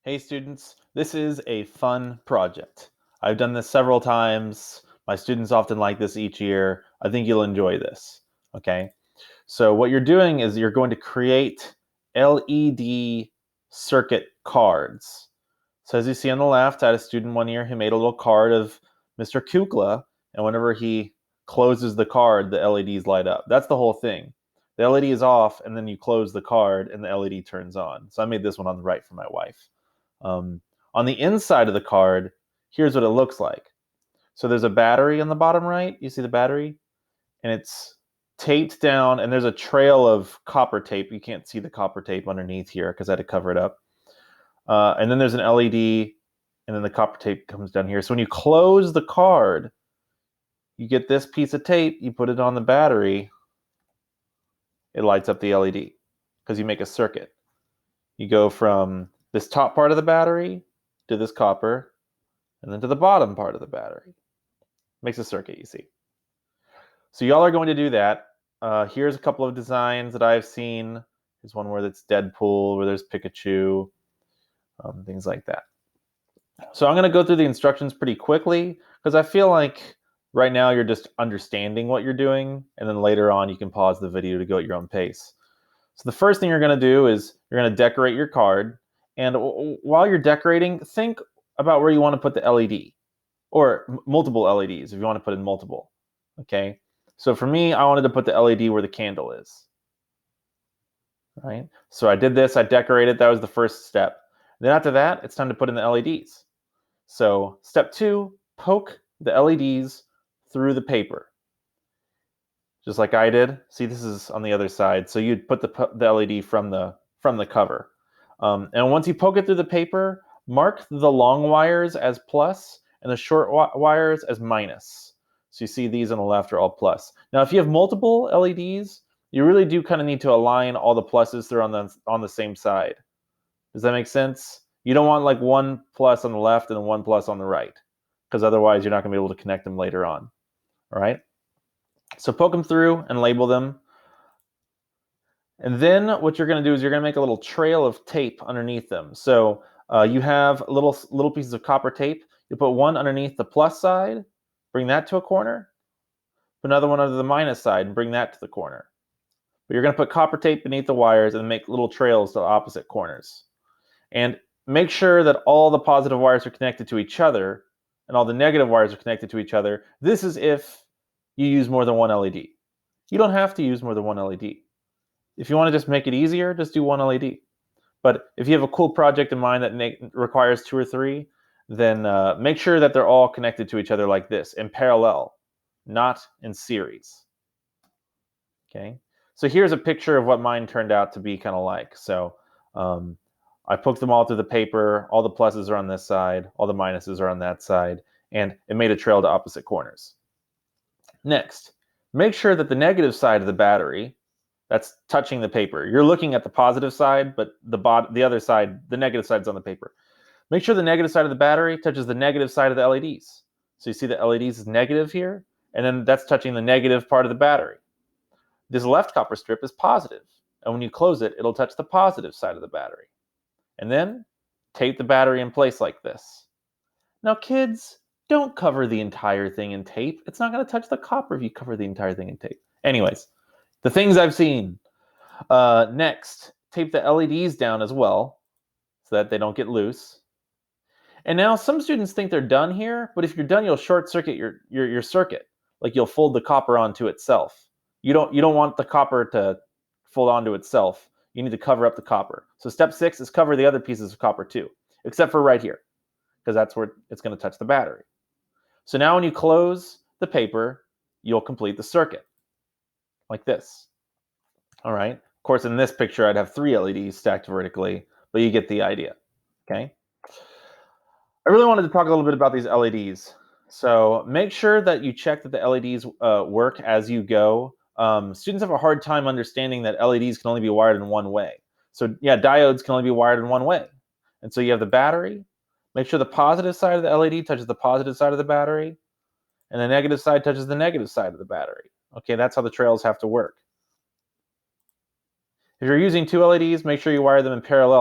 Hey students, this is a fun project. I've done this several times. My students often like this each year. I think you'll enjoy this. Okay, so what you're doing is you're going to create LED circuit cards. So as you see on the left, I had a student one year who made a little card of Mr. Kukla, and whenever he closes the card, the LEDs light up. That's the whole thing. The LED is off, and then you close the card, and the LED turns on. So I made this one on the right for my wife. Um, on the inside of the card, here's what it looks like. So there's a battery on the bottom right. You see the battery? And it's taped down, and there's a trail of copper tape. You can't see the copper tape underneath here because I had to cover it up. And then there's an LED, and then the copper tape comes down here. So when you close the card, you get this piece of tape, you put it on the battery, it lights up the LED because you make a circuit. You go from this top part of the battery to this copper, and then to the bottom part of the battery. Makes a circuit, you see. So y'all are going to do that. Here's a couple of designs that I've seen. There's one where it's Deadpool, where there's Pikachu, things like that. So I'm going to go through the instructions pretty quickly because I feel like right now you're just understanding what you're doing, and then later on you can pause the video to go at your own pace. So the first thing you're going to do is you're going to decorate your card, and while you're decorating, think about where you want to put the LED, or multiple LEDs if you want to put in multiple. Okay, so for me, I wanted to put the LED where the candle is. Right, so I did this, I decorated, that was the first step. Then after that, it's time to put in the LEDs. So step 2, poke the LEDs through the paper. Just like I did. See, this is on the other side. So you'd put the LED from the cover. And once you poke it through the paper, mark the long wires as plus and the short wires as minus. So you see these on the left are all plus. Now, if you have multiple LEDs, you really do kind of need to align all the pluses through on the same side. Does that make sense? You don't want like one plus on the left and one plus on the right, because otherwise you're not going to be able to connect them later on. All right? So poke them through and label them. And then what you're going to do is you're going to make a little trail of tape underneath them. So you have little pieces of copper tape. You put one underneath the plus side, bring that to a corner. Put another one under the minus side and bring that to the corner. But you're going to put copper tape beneath the wires and make little trails to the opposite corners. And make sure that all the positive wires are connected to each other and all the negative wires are connected to each other. This is if you use more than one LED. You don't have to use more than one LED. If you want to just make it easier, just do one LED. But if you have a cool project in mind that requires 2 or 3, then make sure that they're all connected to each other like this, in parallel, not in series. Okay, so here's a picture of what mine turned out to be kind of like. So I poked them all through the paper, all the pluses are on this side, all the minuses are on that side, and it made a trail to opposite corners. Next, make sure that the negative side of the battery, that's touching the paper. You're looking at the positive side, but the other side, the negative side is on the paper. Make sure the negative side of the battery touches the negative side of the LEDs. So you see the LEDs is negative here, and then that's touching the negative part of the battery. This left copper strip is positive, and when you close it, it'll touch the positive side of the battery. And then tape the battery in place like this. Now, kids, don't cover the entire thing in tape. It's not going to touch the copper if you cover the entire thing in tape. Anyways, the things I've seen. Next, tape the LEDs down as well so that they don't get loose. And now some students think they're done here, but if you're done, you'll short circuit your circuit. Like you'll fold the copper onto itself. You don't want the copper to fold onto itself. You need to cover up the copper. So step 6 is cover the other pieces of copper too, except for right here, because that's where it's going to touch the battery. So now when you close the paper, you'll complete the circuit like this. All right. Of course, in this picture, I'd have 3 LEDs stacked vertically, but you get the idea. Okay. I really wanted to talk a little bit about these LEDs. So make sure that you check that the LEDs work as you go. Students have a hard time understanding that LEDs can only be wired in one way. So yeah, diodes can only be wired in one way. And so you have the battery. Make sure the positive side of the LED touches the positive side of the battery, and the negative side touches the negative side of the battery. Okay, that's how the trails have to work. If you're using 2 LEDs, make sure you wire them in parallel.